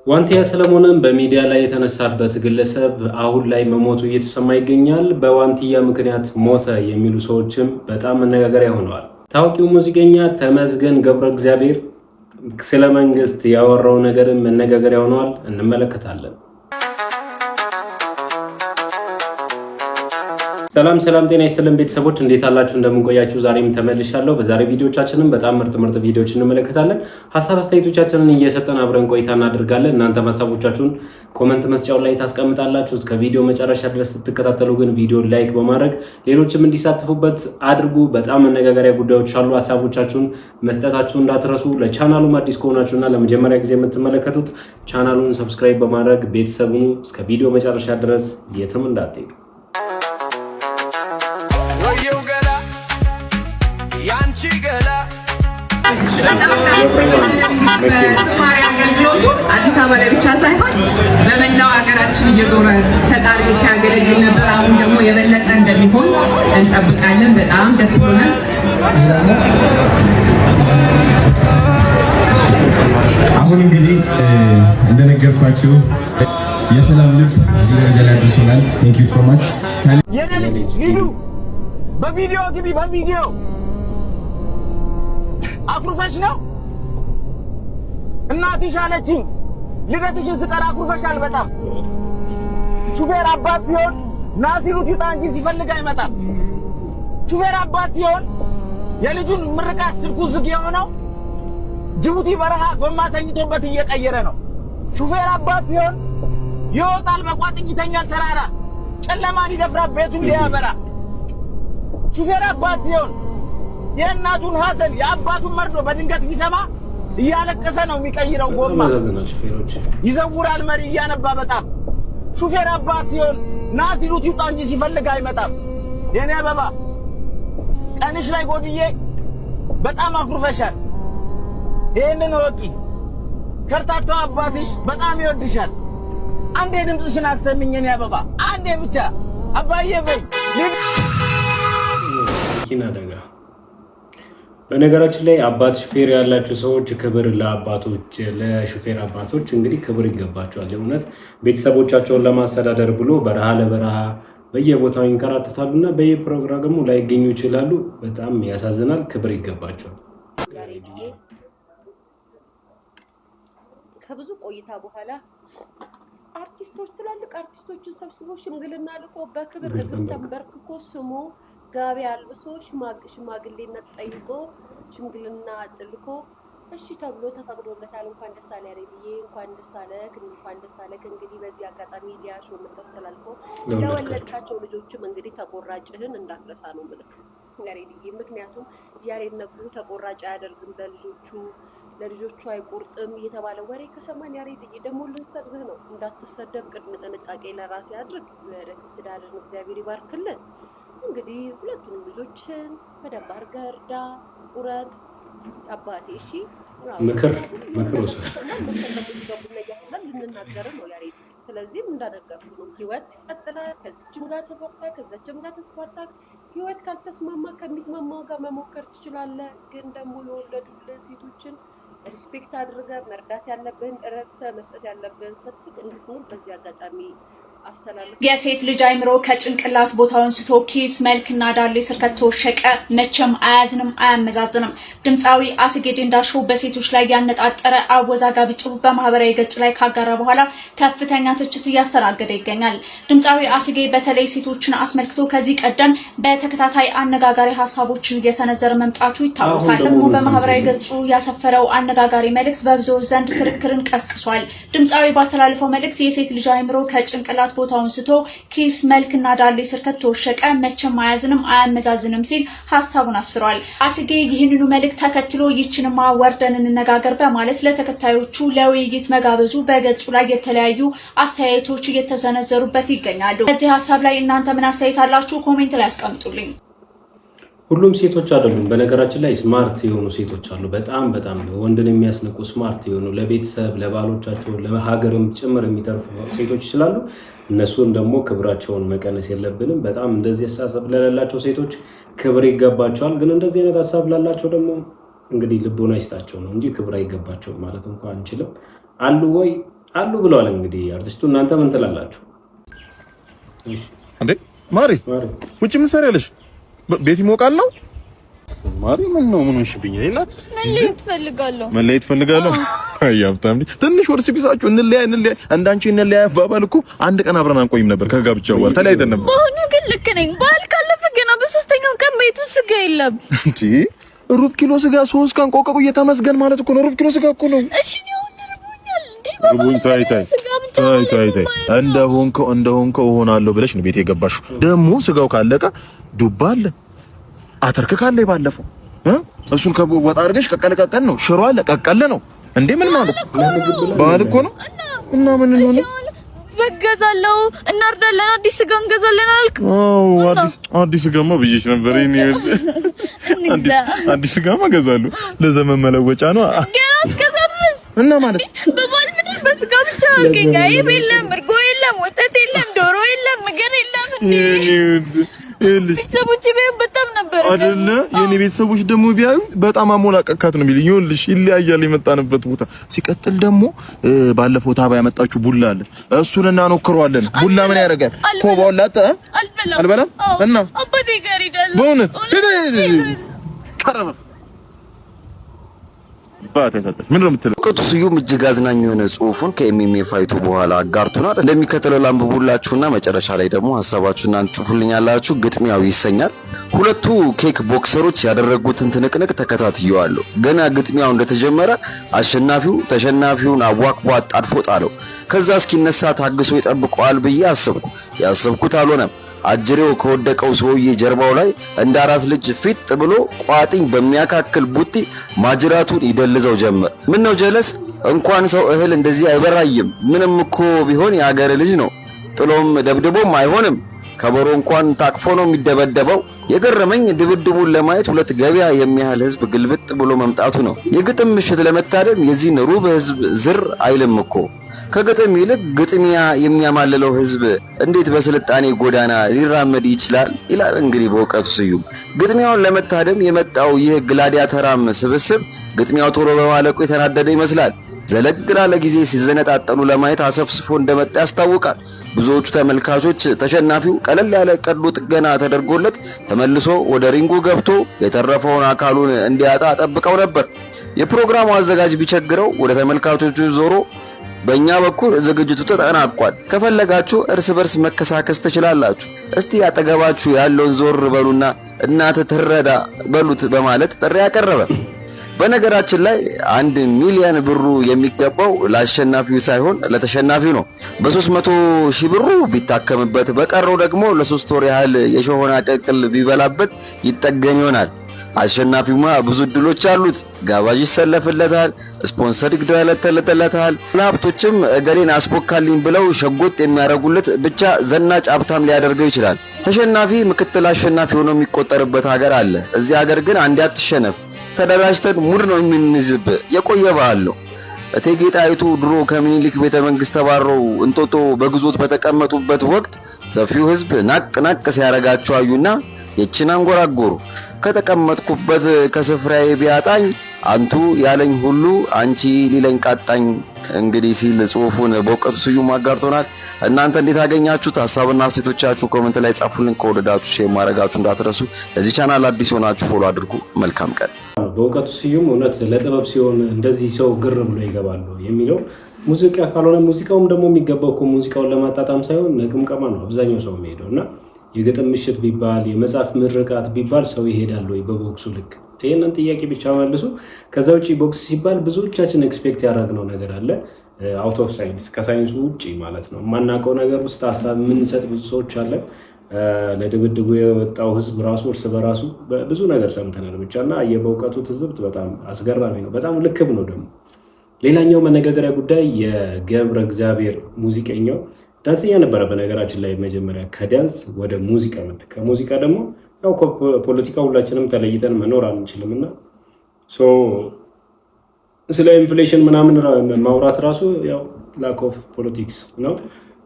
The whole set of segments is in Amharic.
ዋንቲያ ሰለሞንን በሚዲያ ላይ የተነሳበት ግለሰብ አሁን ላይ መሞቱ እየተሰማ ይገኛል። በዋንቲያ ምክንያት ሞተ የሚሉ ሰዎችም በጣም መነጋገሪያ ሆነዋል። ታዋቂው ሙዚቀኛ ተመስገን ገብረ እግዚአብሔር ስለ መንግስት ያወራው ነገርም መነጋገሪያ ሆነዋል። እንመለከታለን። ሰላም ጤና ይስጥልን ቤተሰቦች እንዴት አላችሁ? እንደምን ቆያችሁ? ዛሬም ተመልሻለሁ። በዛሬ ቪዲዮቻችንን በጣም ምርጥ ቪዲዮዎች እንመለከታለን። ሐሳብ አስተያየቶቻችንን እየሰጠን አብረን ቆይታ እናደርጋለን። እናንተ ሐሳቦቻችሁን ኮሜንት መስጫው ላይ ታስቀምጣላችሁ። እስከ ቪዲዮ መጨረሻ ድረስ ስትከታተሉ ግን ቪዲዮ ላይክ በማድረግ ሌሎችም እንዲሳተፉበት አድርጉ። በጣም መነጋገሪያ ጉዳዮች አሉ። ሐሳቦቻችሁን መስጠታችሁን እንዳትረሱ። ለቻናሉም አዲስ ከሆናችሁና ለመጀመሪያ ጊዜ የምትመለከቱት ቻናሉን ሰብስክራይብ በማድረግ ቤተሰቡን እስከ ቪዲዮ መጨረሻ ድረስ የትም እንዳትሄዱ። አዲስ አበባ ላይ ብቻ ሳይሆን በመላው ሀገራችን እየዞረ ፈጣሪ ሲያገለግል ነበር። አሁን ደግሞ የበለጠ እንደሚሆን እንጠብቃለን። በጣም ደስ ብሎናል። አሁን እንግዲህ እንደነገርኳችሁ የሰላም ልብ ደረጃ ላይ ደርሰናል። ቴንክ ዩ ሶ ማች። በቪዲዮ ግቢ። በቪዲዮ አኩርፈሽ ነው እናትሽ አለችኝ። ልደትሽን ስጠራ አኩርፈሻል በጣም። ሹፌር አባት ሲሆን ና ሲሉት ይውጣ እንጂ ሲፈልግ አይመጣም። ሹፌር አባት ሲሆን የልጁን ምርቃት ስልኩ ዝግ የሆነው ጅቡቲ በረሃ ጎማ ተኝቶበት እየቀየረ ነው። ሹፌር አባት ሲሆን ይወጣል በቋጥኝ ይተኛል ተራራ ጨለማን ይደፍራል ቤቱን ሊያበራ። ሹፌር አባት ሲሆን የእናቱን ሐዘን የአባቱን መርዶ በድንገት ቢሰማ እያለቀሰ ነው የሚቀይረው ጎማ። ይዘውራል መሪ እያነባ በጣም። ሹፌር አባት ሲሆን ና ሲሉት ይውጣ እንጂ ሲፈልግ አይመጣም። የኔ አበባ ቀንሽ ላይ ጎድዬ በጣም አኩርፈሻል። ይሄንን ወቂ ከርታታው አባትሽ በጣም ይወድሻል። አንዴ ድምፅሽን አሰሚኝ የኔ አበባ አንዴ ብቻ አባዬ በይ። ኪናደጋ በነገራችን ላይ አባት ሹፌር ያላችሁ ሰዎች ክብር ለአባቶች ለሹፌር አባቶች እንግዲህ ክብር ይገባቸዋል። የእውነት ቤተሰቦቻቸውን ለማስተዳደር ብሎ በረሃ ለበረሃ በየቦታው ይንከራተታሉና በየፕሮግራሙ ላይገኙ ይችላሉ። በጣም ያሳዝናል። ክብር ይገባቸዋል። ከብዙ ቆይታ በኋላ አርቲስቶች ትላልቅ አርቲስቶችን ሰብስቦ ሽምግልና ልቆ በክብር ተንበርክኮ ስሞ ጋቢ አልብሶ ሽማግሌነት ጠይቆ ሽምግልና ጥልቆ እሺ ተብሎ ተፈቅዶለታል። እንኳን ደስ አለ ያሬድዬ፣ እንኳን ደስ አለህ፣ እንኳን ደስ አለህ። እንግዲህ በዚህ አጋጣሚ ሊያሾ የምታስተላልፎ ለወለድካቸው ልጆችም እንግዲህ ተቆራጭህን እንዳትረሳ ነው ምልክ ያሬድዬ። ምክንያቱም ያሬድ ነብሩ ተቆራጭ አያደርግም ለልጆቹ አይቆርጥም እየተባለ ወሬ ከሰማን ያሬድዬ ደግሞ ልንሰድብህ ነው። እንዳትሰደብ ቅድመ ጥንቃቄ ለራሴ አድርግ። ለወደፊት ትዳርን እግዚአብሔር ይባርክልን። እንግዲህ ሁለቱንም ልጆችን በደንብ አድርገህ እርዳ፣ ቁረጥ አባቴ። እሺ ምክር ልንናገር ነው ያሬድ። ስለዚህ እንዳነገርኩ ነው ህይወት ይቀጥላል። ከዚችም ጋር ተፈታ ከዛችም ጋር ተስፋታ። ህይወት ካልተስማማ ከሚስማማው ጋር መሞከር ትችላለህ። ግን ደግሞ የወለዱልህ ሴቶችን ሪስፔክት አድርገህ መርዳት ያለብህን ረድተህ መስጠት ያለብህን ሰጥተህ እንድትኖር በዚህ አጋጣሚ የሴት ልጅ አይምሮ ከጭንቅላት ቦታውን ስቶ ኪስ መልክና ዳሌ ስር ከተወሸቀ መቼም አያዝንም አያመዛዝንም። ድምፃዊ አስጌ ዴንዳሾው በሴቶች ላይ ያነጣጠረ አወዛጋቢ ጽሑፍ በማህበራዊ ገጽ ላይ ካጋራ በኋላ ከፍተኛ ትችት እያስተናገደ ይገኛል። ድምፃዊ አስጌ በተለይ ሴቶችን አስመልክቶ ከዚህ ቀደም በተከታታይ አነጋጋሪ ሀሳቦችን እየሰነዘረ መምጣቱ ይታወሳል። ደግሞ በማህበራዊ ገጹ ያሰፈረው አነጋጋሪ መልእክት በብዙዎች ዘንድ ክርክርን ቀስቅሷል። ድምፃዊ ባስተላለፈው መልእክት የሴት ልጅ አይምሮ ከጭንቅላት ቦታውን ስቶ ኪስ መልክና ዳሌ ስር ከተወሸቀ መቼም አያዝንም አያመዛዝንም ሲል ሐሳቡን አስፍሯል። አስጌ ይህንኑ መልእክት ተከትሎ ይችንማ ወርደን እንነጋገር በማለት ለተከታዮቹ ለውይይት መጋበዙ በገጹ ላይ የተለያዩ አስተያየቶች እየተሰነዘሩበት ይገኛሉ። በዚህ ሐሳብ ላይ እናንተ ምን አስተያየት አላችሁ? ኮሜንት ላይ አስቀምጡልኝ። ሁሉም ሴቶች አይደሉም። በነገራችን ላይ ስማርት የሆኑ ሴቶች አሉ። በጣም ወንድን የሚያስነቁ ስማርት የሆኑ ለቤተሰብ ለባሎቻቸው ለሀገርም ጭምር የሚተርፉ ሴቶች ይችላሉ። እነሱን ደግሞ ክብራቸውን መቀነስ የለብንም። በጣም እንደዚህ ሐሳብ ለሌላቸው ሴቶች ክብር ይገባቸዋል። ግን እንደዚህ አይነት ሐሳብ ላላቸው ደግሞ እንግዲህ ልቦና ይስጣቸው ነው እንጂ ክብር አይገባቸውም ማለት እንኳን አንችልም። አሉ ወይ አሉ ብለዋል። እንግዲህ አርቲስቱ እናንተ ምን ትላላችሁ? እንዴ ማሪ ውጭ ምን ሰሪያለሽ? ቤት ይሞቃል ነው ማሪ ምን ነው ምን ሆንሽብኝ? አይና መለየት ፈልጋለሁ። አያብታም ትንሽ ወርስ ቢሳችሁ እንለያ እንዳንቺ እንለያ ባባል እኮ አንድ ቀን አብረን አንቆይም ነበር። ከጋብቻው በኋላ ተለያይተን ነበር። አሁን ግን ልክ ነኝ። ባል ካለፈ ገና በሶስተኛው ቀን ቤቱ ስጋ የለም። እንዴ ሩብ ኪሎ ስጋ 3 ቀን ቆቀቁ እየተመስገን ማለት እኮ ነው። ሩብ ኪሎ ስጋ እኮ ነው። እሺ ነው ንርቦኛል። እንዴ ሩቡን ታይ እንደሆንከው እሆናለሁ ብለሽ ነው ቤት የገባሽው። ደግሞ ስጋው ካለቀ ዱባ አለ አተርክ ካለ ባለፈው እሱን ከወጣ አድርገሽ ቀቀል ነው። ሽሮ አለ ቀቀለ ነው እንዴ ምን ማለት ባህል እኮ ነው። እና ምን ነው በገዛለው እናርዳለን። አዲስ ስጋ እንገዛለን አልክ? አዲስ ስጋማ ብዬሽ ነበር። አዲስ ስጋማ ገዛለሁ ለዘመን መለወጫ ነው። ገና እስከዛ ድረስ እና ማለት በባል ምድር በስጋ ብቻ አልከኝ። አይብ የለም፣ እርጎ የለም፣ ወተት የለም፣ ዶሮ የለም፣ ምግር የለም። ቤተሰቦች ቢያዩ በጣም ነበር አይደለ? የኔ ቤተሰቦች ደግሞ ቢያዩ በጣም አሞላቀካት ነው የሚሉኝ። ይኸውልሽ ይለያያል የመጣንበት ቦታ። ሲቀጥል ደግሞ ባለፈው ታባ ያመጣችሁ ቡላ አለ፣ እሱን እናኖክረዋለን። ቡላ ምን ያደርጋል? ኮባው ላጣ አልበላም እና አባቴ ጋር ሄዳለሁ በእውነት ቀረበ ምን ነው የምትለው? ወቀቱ ስዩም እጅግ አዝናኝ የሆነ ጽሁፉን ከኤምኤምኤ ፋይቱ በኋላ አጋርቶናል። እንደሚከተለው ላንብቡላችሁና መጨረሻ ላይ ደግሞ ሐሳባችሁን ጽፉልኛላችሁ። ግጥሚያው ይሰኛል። ሁለቱ ኬክ ቦክሰሮች ያደረጉትን ትንቅንቅ ተከታትየዋለሁ። ገና ግጥሚያው እንደተጀመረ አሸናፊው ተሸናፊውን አዋክቦ አጣድፎ ጣለው። ከዛ እስኪነሳ ታግሶ ይጠብቀዋል ብዬ አሰብኩ። ያሰብኩት አልሆነም። አጅሬው ከወደቀው ሰውዬ ጀርባው ላይ እንደ አራስ ልጅ ፊት ብሎ ቋጥኝ በሚያካክል ቡጢ ማጅራቱን ይደልዘው ጀመር። ምን ነው ጀለስ? እንኳን ሰው እህል እንደዚህ አይበራይም። ምንም እኮ ቢሆን የአገር ልጅ ነው። ጥሎም ደብድቦም አይሆንም። ከበሮ እንኳን ታቅፎ ነው የሚደበደበው። የገረመኝ ድብድቡን ለማየት ሁለት ገበያ የሚያህል ህዝብ ግልብጥ ብሎ መምጣቱ ነው። የግጥም ምሽት ለመታደም የዚህን ሩብ ህዝብ ዝር አይልም እኮ። ከግጥም ይልቅ ግጥሚያ የሚያማልለው ህዝብ እንዴት በስልጣኔ ጎዳና ሊራመድ ይችላል? ይላል እንግዲህ በእውቀቱ ስዩም። ግጥሚያውን ለመታደም የመጣው ይህ ግላዲያተራም ስብስብ ግጥሚያው ቶሎ በማለቁ የተናደደ ይመስላል። ዘለግ ላለ ጊዜ ሲዘነጣጠሉ ለማየት አሰፍስፎ እንደመጣ ያስታውቃል። ብዙዎቹ ተመልካቾች ተሸናፊው ቀለል ያለ ቀዶ ጥገና ተደርጎለት ተመልሶ ወደ ሪንጉ ገብቶ የተረፈውን አካሉን እንዲያጣ ጠብቀው ነበር። የፕሮግራሙ አዘጋጅ ቢቸግረው ወደ ተመልካቾቹ ዞሮ በእኛ በኩል ዝግጅቱ ተጠናቋል፣ ከፈለጋችሁ እርስ በርስ መከሳከስ ትችላላችሁ፣ እስቲ አጠገባችሁ ያለውን ዞር በሉና እናት ትረዳ በሉት በማለት ጥሪ ያቀረበ። በነገራችን ላይ 1 ሚሊዮን ብሩ የሚገባው ለአሸናፊው ሳይሆን ለተሸናፊው ነው። በ300,000 ብሩ ቢታከምበት፣ በቀረው ደግሞ ለ3 ወር ያህል የሾሆና ቅቅል ቢበላበት ይጠገን ይሆናል። አሸናፊውማ ብዙ እድሎች አሉት። ጋባዥ ይሰለፍለታል፣ ስፖንሰር ይደለተለታል። ሀብቶችም እገሌን አስቦካልኝ ብለው ሸጎጥ የሚያደርጉለት ብቻ ዘናጭ ሀብታም ሊያደርገው ይችላል። ተሸናፊ ምክትል አሸናፊ ሆኖ የሚቆጠርበት ሀገር አለ። እዚህ ሀገር ግን አንዴ አትሸነፍ፣ ተደራጅተን ሙድ ነው የምንይዝብ። የቆየ ባህል ነው። እቴጌ ጣይቱ ድሮ ከምኒልክ ቤተ መንግስት ተባረው እንጦጦ በግዞት በተቀመጡበት ወቅት ሰፊው ህዝብ ናቅ ናቅ ሲያረጋቸው አዩና የችን አንጎራጎሩ። ከተቀመጥኩበት ከስፍራዬ ቢያጣኝ አንቱ ያለኝ ሁሉ አንቺ ሊለኝ ቃጣኝ። እንግዲህ ሲል ጽሁፉን በእውቀቱ ስዩም አጋርቶናል። እናንተ እንዴት አገኛችሁት? ሐሳብና አስተያየቶቻችሁ ኮሜንት ላይ ጻፉልን። ከወደዳችሁ ሼር ማድረጋችሁ እንዳትረሱ። ለዚህ ቻናል አዲስ ሆናችሁ ፎሎ አድርጉ። መልካም ቀን። በእውቀቱ ስዩም እውነት ለጥበብ ሲሆን እንደዚህ ሰው ግር ብሎ ይገባሉ የሚለው ሙዚቃ ካልሆነ ሙዚቃውም ደግሞ የሚገባው እኮ ሙዚቃውን ለማጣጣም ሳይሆን ለቅምቀማ ነው አብዛኛው ሰው የሚሄደው እና የግጥም ምሽት ቢባል የመጽሐፍ ምርቃት ቢባል ሰው ይሄዳል ወይ በቦክሱ ልክ? ይሄንን ጥያቄ ብቻ መልሱ። ከዛ ውጪ ቦክስ ሲባል ብዙዎቻችን ኤክስፔክት ያደረግነው ነገር አለ አውት ኦፍ ሳይንስ፣ ከሳይንሱ ውጪ ማለት ነው። የማናውቀው ነገር ውስጥ ሀሳብ የምንሰጥ ብዙ ሰዎች አለን። ለድብድቡ የወጣው ህዝብ ራሱ እርስ በራሱ ብዙ ነገር ሰምተናል ብቻና የበእውቀቱ ትዝብት በጣም አስገራሚ ነው። በጣም ልክብ ነው ደግሞ። ሌላኛው መነጋገሪያ ጉዳይ የገብረ እግዚአብሔር ሙዚቀኛው ዳንሰኛ ነበረ። በነገራችን ላይ መጀመሪያ ከዳንስ ወደ ሙዚቃ መጥ፣ ከሙዚቃ ደግሞ ያው ፖለቲካ ሁላችንም ተለይተን መኖር አንችልምና ስለ ኢንፍሌሽን ምናምን ማውራት ራሱ ያው ላክ ኦፍ ፖለቲክስ ነው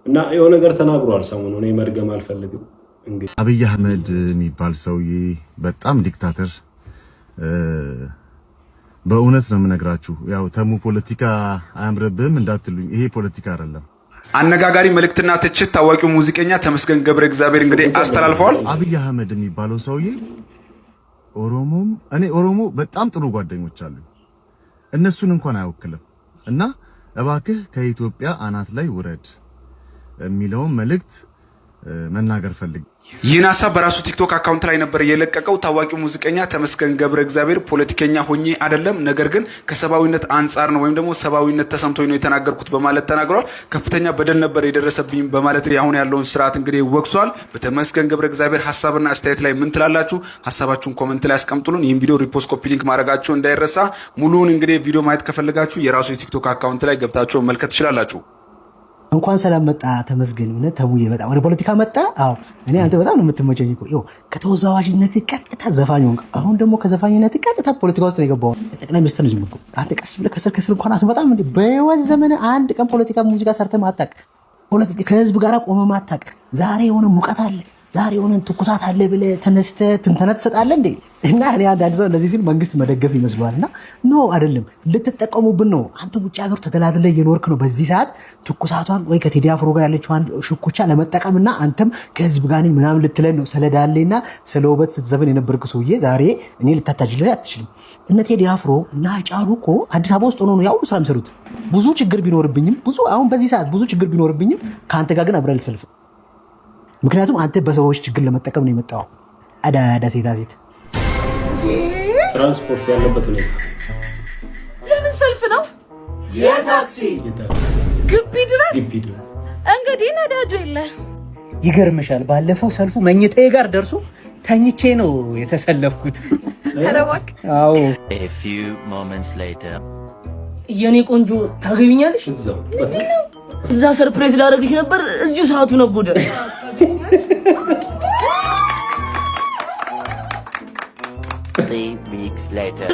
እና የሆነ ነገር ተናግሯል ሰሞኑን። እኔ መድገም አልፈልግም። እንግዲህ አብይ አህመድ የሚባል ሰውዬ በጣም ዲክታተር በእውነት ነው የምነግራችሁ። ያው ተሙ ፖለቲካ አያምርብህም እንዳትሉኝ፣ ይሄ ፖለቲካ አይደለም። አነጋጋሪ መልእክትና ትችት ታዋቂው ሙዚቀኛ ተመስገን ገብረ እግዚአብሔር እንግዲህ አስተላልፈዋል። አብይ አህመድ የሚባለው ሰውዬ ኦሮሞ በጣም ጥሩ ጓደኞች አሉ፣ እነሱን እንኳን አይወክልም እና እባክህ ከኢትዮጵያ አናት ላይ ውረድ የሚለውን መልእክት መናገር ፈልግ። ይህን ሀሳብ በራሱ ቲክቶክ አካውንት ላይ ነበር የለቀቀው። ታዋቂው ሙዚቀኛ ተመስገን ገብረ እግዚአብሔር ፖለቲከኛ ሆኜ አይደለም፣ ነገር ግን ከሰባዊነት አንጻር ነው ወይም ደግሞ ሰባዊነት ተሰምቶኝ ነው የተናገርኩት በማለት ተናግሯል። ከፍተኛ በደል ነበር የደረሰብኝ በማለት አሁን ያለውን ስርዓት እንግዲህ ወቅሷል። በተመስገን ገብረ እግዚአብሔር ሀሳብና አስተያየት ላይ ምን ትላላችሁ? ሀሳባችሁን ኮሜንት ላይ አስቀምጡልን። ይህን ቪዲዮ ሪፖስት፣ ኮፒ ሊንክ ማድረጋችሁ እንዳይረሳ። ሙሉውን እንግዲህ ቪዲዮ ማየት ከፈለጋችሁ የራሱ የቲክቶክ አካውንት ላይ ገብታችሁ መመልከት ትችላላችሁ። እንኳን ሰላም መጣ ተመስገን። እውነት ተሙዬ በጣም ወደ ፖለቲካ መጣ። አዎ እኔ አንተ በጣም ነው የምትመቸኝ እኮ። ይኸው ከተወዛዋዥነት ቀጥታ ዘፋኝ ሆንክ። አሁን ደግሞ ከዘፋኝነት ቀጥታ ፖለቲካ ውስጥ ነው የገባው። ጠቅላይ ሚኒስትር ነው ጀምሮ። አንተ ቀስ ብለህ ከስር እንኳን አትመጣም እንዴ? በህይወት ዘመን አንድ ቀን ፖለቲካ ሙዚቃ ሰርተህ ማታቅ፣ ፖለቲካ ከህዝብ ጋር ቆመህ ማታቅ። ዛሬ የሆነ ሙቀት አለ፣ ዛሬ የሆነ ትኩሳት አለ ብለህ ተነስተህ ትንተና ትሰጣለህ እንዴ? እና እኔ አንዳንድ ሰው እንደዚህ ሲል መንግስት መደገፍ ይመስለዋልና ኖ አይደለም፣ ልትጠቀሙብን ነው። አንተ ውጭ ሀገር ተደላድለህ እየኖርክ ነው። በዚህ ሰዓት ትኩሳቷን ወይ ከቴዲ አፍሮ ጋር ያለችዋን ሽኩቻ ለመጠቀምና አንተም ከህዝብ ጋር ነኝ ምናምን ልትለን ነው። ስለዳሌና ስለ ውበት ስትዘፈን የነበርክ ሰውዬ ዛሬ እኔ ልታታጅልህ አትችልም። እነ ቴዲ አፍሮ እና ጫሉ እኮ አዲስ አበባ ውስጥ ሆኖ ነው ያው ስራ የሚሰሩት። ብዙ ችግር ቢኖርብኝም አሁን በዚህ ሰዓት ብዙ ችግር ቢኖርብኝም ከአንተ ጋር ግን አብረን ልሰልፍ። ምክንያቱም አንተ በሰዎች ችግር ለመጠቀም ነው የመጣው። አዳዳ ሴታ ሴት ትራንስፖርት ያለበት ሁኔታ ለምን ሰልፍ ነው? የታክሲ ግቢ ድረስ እንግዲህ ነዳጁ የለ። ይገርምሻል፣ ባለፈው ሰልፉ መኝታዬ ጋር ደርሶ ተኝቼ ነው የተሰለፍኩት። ኧረ እባክህ። አዎ። A few moments later የኔ ቆንጆ ታገቢኛለሽ? እዛ ሰርፕራይዝ ላደርግሽ ነበር፣ እዚሁ ሰዓቱ ነጎደ። 3 weeks later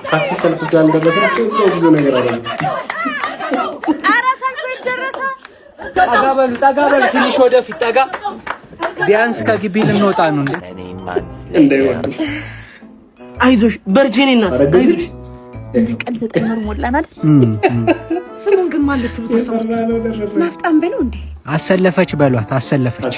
ታክሲ ሰልፍ ስላልደረሳቸው ብዙ ነገር አለ። ኧረ ሰልፍ ይደረሳ። ጠጋ በሉ ትንሽ ወደፊት ጠጋ። ቢያንስ ከግቢ ልንወጣ ነው እንዴ? many months later አይዞሽ በርቺኔ እናት አይዞሽ። ቀልድ ተጠመር ሞላናል። ስሙን ግን ማለት ነው ተሰማ ማፍጣም በለው እንዴ? አሰለፈች በሏት፣ አሰለፈች።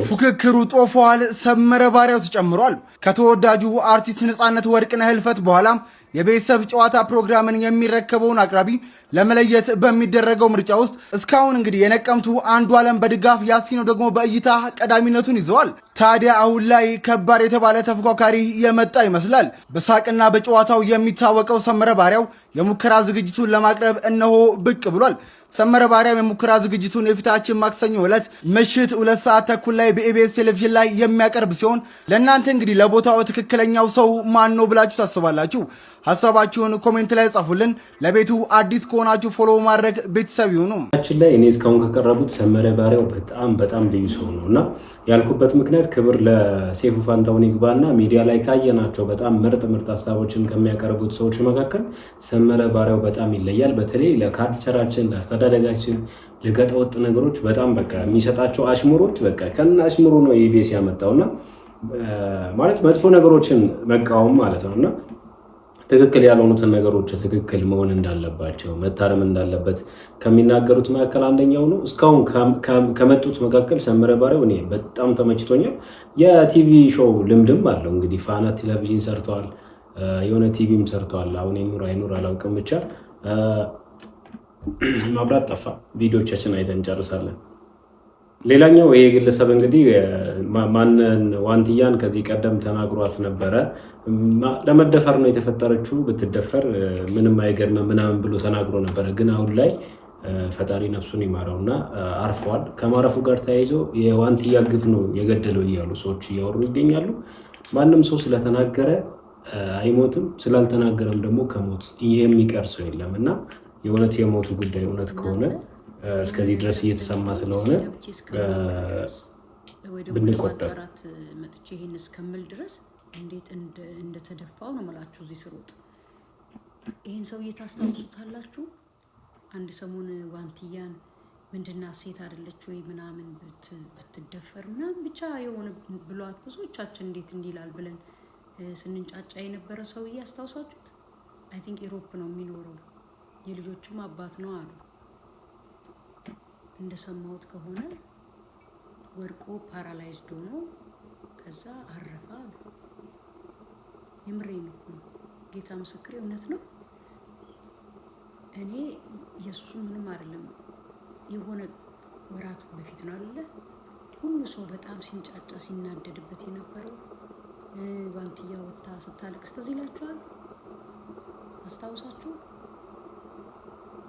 ፉክክሩ ጦፏል። ሰመረ ባሪያው ተጨምሯል። ከተወዳጁ አርቲስት ነፃነት ወርቅነህ ህልፈት በኋላም የቤተሰብ ጨዋታ ፕሮግራምን የሚረከበውን አቅራቢ ለመለየት በሚደረገው ምርጫ ውስጥ እስካሁን እንግዲህ የነቀምቱ አንዱዓለም በድጋፍ ያሲኖ ደግሞ በእይታ ቀዳሚነቱን ይዘዋል። ታዲያ አሁን ላይ ከባድ የተባለ ተፎካካሪ የመጣ ይመስላል። በሳቅና በጨዋታው የሚታወቀው ሰመረ ባሪያው የሙከራ ዝግጅቱን ለማቅረብ እነሆ ብቅ ብሏል። ሰመረ ባሪያው የሙከራ ዝግጅቱን የፊታችን ማክሰኞ ዕለት ምሽት 2 ሰዓት ተኩል ላይ በኢቢኤስ ቴሌቪዥን ላይ የሚያቀርብ ሲሆን ለእናንተ እንግዲህ ለቦታው ትክክለኛው ሰው ማን ነው ብላችሁ ታስባላችሁ? ሀሳባችሁን ኮሜንት ላይ ጻፉልን። ለቤቱ አዲስ ከሆናችሁ ፎሎ ማድረግ ቤተሰብ ይሁኑ። ላይ እኔ እስካሁን ከቀረቡት ሰመረ ባሪያው በጣም ልዩ ሰው ነው እና ያልኩበት ምክንያት ክብር ለሴፉ ፋንታሁን ይግባና ሚዲያ ላይ ካየናቸው በጣም ምርጥ ሀሳቦችን ከሚያቀርቡት ሰዎች መካከል ሰመረ ባሪያው በጣም ይለያል። በተለይ ለካልቸራችን፣ ለአስተዳደጋችን፣ ለገጠወጥ ነገሮች በጣም በቃ የሚሰጣቸው አሽሙሮች በቃ ከና አሽሙሩ ነው ኢቢኤስ ያመጣውና ማለት መጥፎ ነገሮችን መቃወም ማለት ነውና ትክክል ያልሆኑትን ነገሮች ትክክል መሆን እንዳለባቸው መታረም እንዳለበት ከሚናገሩት መካከል አንደኛው ነው። እስካሁን ከመጡት መካከል ሰመረ ባሪያው እኔ በጣም ተመችቶኛል። የቲቪ ሾው ልምድም አለው። እንግዲህ ፋና ቴሌቪዥን ሰርተዋል፣ የሆነ ቲቪም ሰርተዋል። አሁን አይኑር አላውቅም፣ ብቻ ማብራት ጠፋ። ቪዲዮቻችን አይተን እንጨርሳለን። ሌላኛው ይሄ ግለሰብ እንግዲህ ማንን ዋንትያን ከዚህ ቀደም ተናግሯት ነበረ። ለመደፈር ነው የተፈጠረችው፣ ብትደፈር ምንም አይገርም ምናምን ብሎ ተናግሮ ነበረ። ግን አሁን ላይ ፈጣሪ ነፍሱን ይማረውና አርፈዋል። ከማረፉ ጋር ተያይዞ የዋንትያ ግፍ ነው የገደለው እያሉ ሰዎች እያወሩ ይገኛሉ። ማንም ሰው ስለተናገረ አይሞትም፣ ስላልተናገረም ደግሞ ከሞት የሚቀር ሰው የለም እና የእውነት የሞቱ ጉዳይ እውነት ከሆነ እስከዚህ ድረስ እየተሰማ ስለሆነ ብንቆጠር መጥቼ ይሄን እስከምል ድረስ እንዴት እንደተደፋው ነው የምላችሁ። እዚህ ስሮጥ ይሄን ሰው እየታስታውሱታላችሁ። አንድ ሰሞን ዋንትያን ምንድናት ሴት አይደለች ወይ ምናምን ብትደፈር ምናምን ብቻ የሆነ ብሏት ብዙዎቻችን እንዴት እንዲላል ብለን ስንንጫጫ የነበረ ሰውዬ አስታውሳችሁት? አይ ቲንክ ኢሮፕ ነው የሚኖረው የልጆቹም አባት ነው አሉ። እንደሰማሁት ከሆነ ወድቆ ፓራላይዝድ ሆኖ ከዛ አረፈ አሉ። የምሬን እኮ ነው። ጌታ ምስክሬ እውነት ነው። እኔ የሱ ምንም አይደለም የሆነ ወራት በፊት ነው አይደለ ሁሉ ሰው በጣም ሲንጫጫ ሲናደድበት የነበረው ባንቲያ ወጣ ስታለቅስ ትዝ ይላችኋል? አስታውሳችሁ?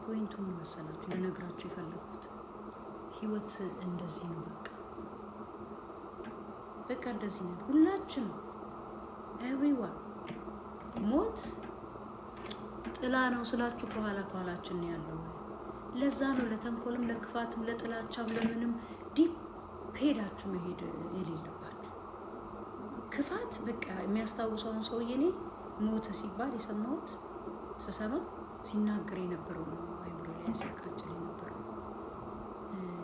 ፖይንቱ ምን መሰላችሁ? ለነግራችሁ የፈለኩት ህይወት እንደዚህ ነው። በቃ እንደዚህ ነው። ሁላችን ኤቭሪዋን ሞት ጥላ ነው ስላችሁ ከኋላችን ነው ያለው። ለዛ ነው ለተንኮልም ለክፋትም ለጥላቻም ለምንም ዲፕ ሄዳችሁ መሄድ የሌለባችሁ። ክፋት በቃ የሚያስታውሰውን ሰውዬ እኔ ሞተ ሲባል የሰማሁት ስሰማ ሲናገር የነበረው ነው አይምሮ ላይ ሲያቃጭል የነበረው።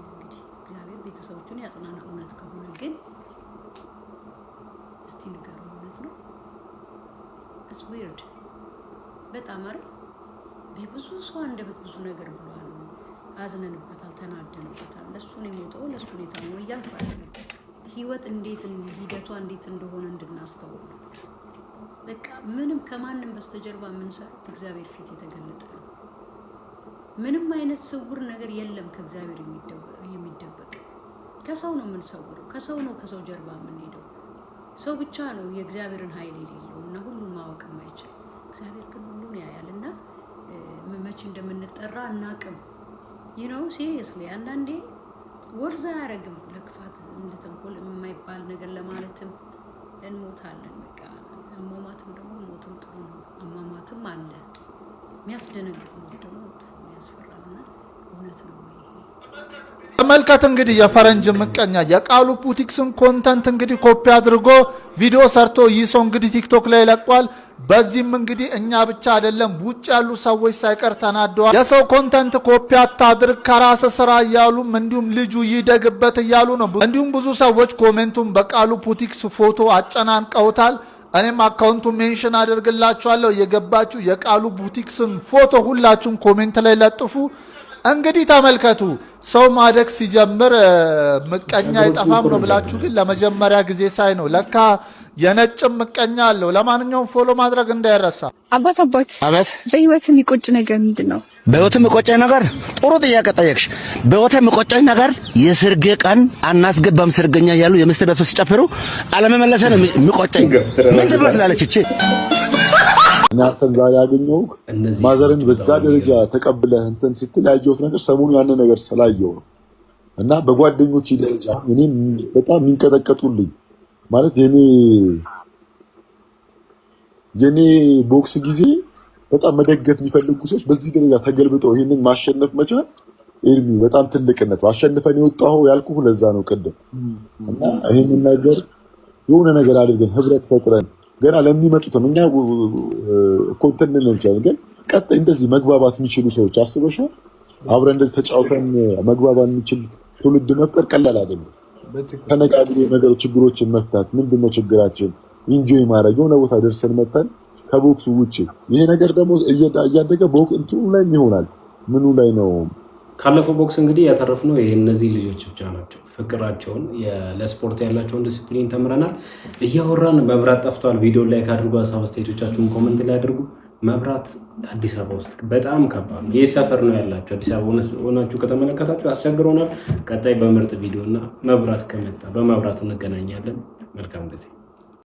እንግዲህ እግዚአብሔር ቤተሰቦቹን ያጽናና። እውነት ከሆነ ግን እስቲ ንገሩ፣ እውነት ነው? ኢትስ ዊርድ በጣም አይደል? ብዙ ሰው አንደበት ብዙ ነገር ብሏል። አዝነንበታል፣ ተናደንበታል። ለሱን የሞተው ለሱን የታመው እያልኩ አይደለም። ህይወት እንዴት ሂደቷ እንዴት እንደሆነ እንድናስተውል በቃ ምንም ከማንም በስተጀርባ የምንሰራው እግዚአብሔር ፊት የተገለጠ ነው። ምንም አይነት ስውር ነገር የለም ከእግዚአብሔር የሚደበቅ። ከሰው ነው የምንሰውረው፣ ከሰው ነው ከሰው ጀርባ የምንሄደው። ሰው ብቻ ነው የእግዚአብሔርን ኃይል የሌለው እና ሁሉን ማወቅ የማይችል። እግዚአብሔር ግን ሁሉን ያያልና መቼ እንደምንጠራ እናቅም። ነው ሲሪየስሊ አንዳንዴ ወርዛ ያረግም ለክፋት እንደተንኮል የማይባል ነገር ለማለትም እንሞታለን። በቃ አሟሟትም ደግሞ ሞትም ጥሩ ነው። አሟሟትም አለ የሚያስደነግጥ ሞት ደግሞ መጥፎ ያስፈራልና እውነት ነው። ተመልከት እንግዲህ የፈረንጅ ምቀኛ የቃሉ ቡቲክስን ኮንተንት እንግዲህ ኮፒ አድርጎ ቪዲዮ ሰርቶ ይሶ እንግዲህ ቲክቶክ ላይ ለቋል። በዚህም እንግዲህ እኛ ብቻ አይደለም ውጭ ያሉ ሰዎች ሳይቀር ተናደዋል። የሰው ኮንተንት ኮፒ አታድርግ ከራስ ስራ እያሉም እንዲሁም ልጁ ይደግበት እያሉ ነው። እንዲሁም ብዙ ሰዎች ኮሜንቱን በቃሉ ቡቲክስ ፎቶ አጨናንቀውታል። እኔም አካውንቱ ሜንሽን አድርግላችኋለሁ። የገባችሁ የቃሉ ቡቲክስን ፎቶ ሁላችሁም ኮሜንት ላይ ለጥፉ። እንግዲህ ተመልከቱ፣ ሰው ማደግ ሲጀምር ምቀኛ አይጠፋም ነው ብላችሁ ግን ለመጀመሪያ ጊዜ ሳይ ነው ለካ የነጭም ምቀኛ አለው። ለማንኛውም ፎሎ ማድረግ እንዳይረሳ። አባት አቤት። በህይወት የሚቆጭ ነገር ምንድን ነው? በህይወት የሚቆጨኝ ነገር ጥሩ ጥያቄ ጠየቅሽ። በህይወት የሚቆጨኝ ነገር የሰርጌ ቀን አናስገባም ሰርገኛ እያሉ የምስት ቤቶች ሲጨፍሩ አለመመለሰ ነው የሚቆጨኝ። ምን ትመስላለች እቺ? እናንተን ዛሬ ያገኘሁህ ማዘርን በዛ ደረጃ ተቀብለህ እንትን ስትል ያየሁት ነገር ሰሞኑ ያንን ነገር ስላየሁ ነው። እና በጓደኞቼ ደረጃ እኔም በጣም የሚንቀጠቀጡልኝ ማለት የኔ ቦክስ ጊዜ በጣም መደገፍ የሚፈልጉ ሰዎች በዚህ ደረጃ ተገልብጠው ይሄንን ማሸነፍ መቻል ኤርሚ በጣም ትልቅነት። አሸንፈን የወጣው ያልኩህ ለዛ ነው ቅድም። እና ይሄንን ነገር የሆነ ነገር አድርገን ህብረት ፈጥረን ገና ለሚመጡትም እኛ ኮንተንት ነው እንችላለን፣ ግን ቀጣይ እንደዚህ መግባባት የሚችሉ ሰዎች አስበሻል? አብረን እንደዚህ ተጫውተን መግባባት የሚችል ትውልድ መፍጠር ቀላል አይደለም። ተነጋግሮ ነገር ችግሮችን መፍታት ምንድነው ችግራችን ኢንጆይ ማድረግ የሆነ ቦታ ደርሰን መተን ከቦክሱ ውጪ ይሄ ነገር ደግሞ እያደገ ቦክሱ ላይ ይሆናል። ምኑ ላይ ነው ካለፈው ቦክስ እንግዲህ ያተረፍነው ይሄ እነዚህ ልጆች ብቻ ናቸው። ፍቅራቸውን ለስፖርት ያላቸውን ዲሲፕሊን ተምረናል። እያወራን መብራት ጠፍቷል። ቪዲዮ ላይክ አድርጉ፣ ሀሳብ አስተያየቶቻችሁን ኮሜንት ላይ አድርጉ። መብራት አዲስ አበባ ውስጥ በጣም ከባድ ነው። ይህ ሰፈር ነው ያላችሁ። አዲስ አበባ ሆናችሁ ከተመለከታችሁ አስቸግሮናል። ቀጣይ በምርጥ ቪዲዮ እና መብራት ከመጣ በመብራት እንገናኛለን። መልካም ጊዜ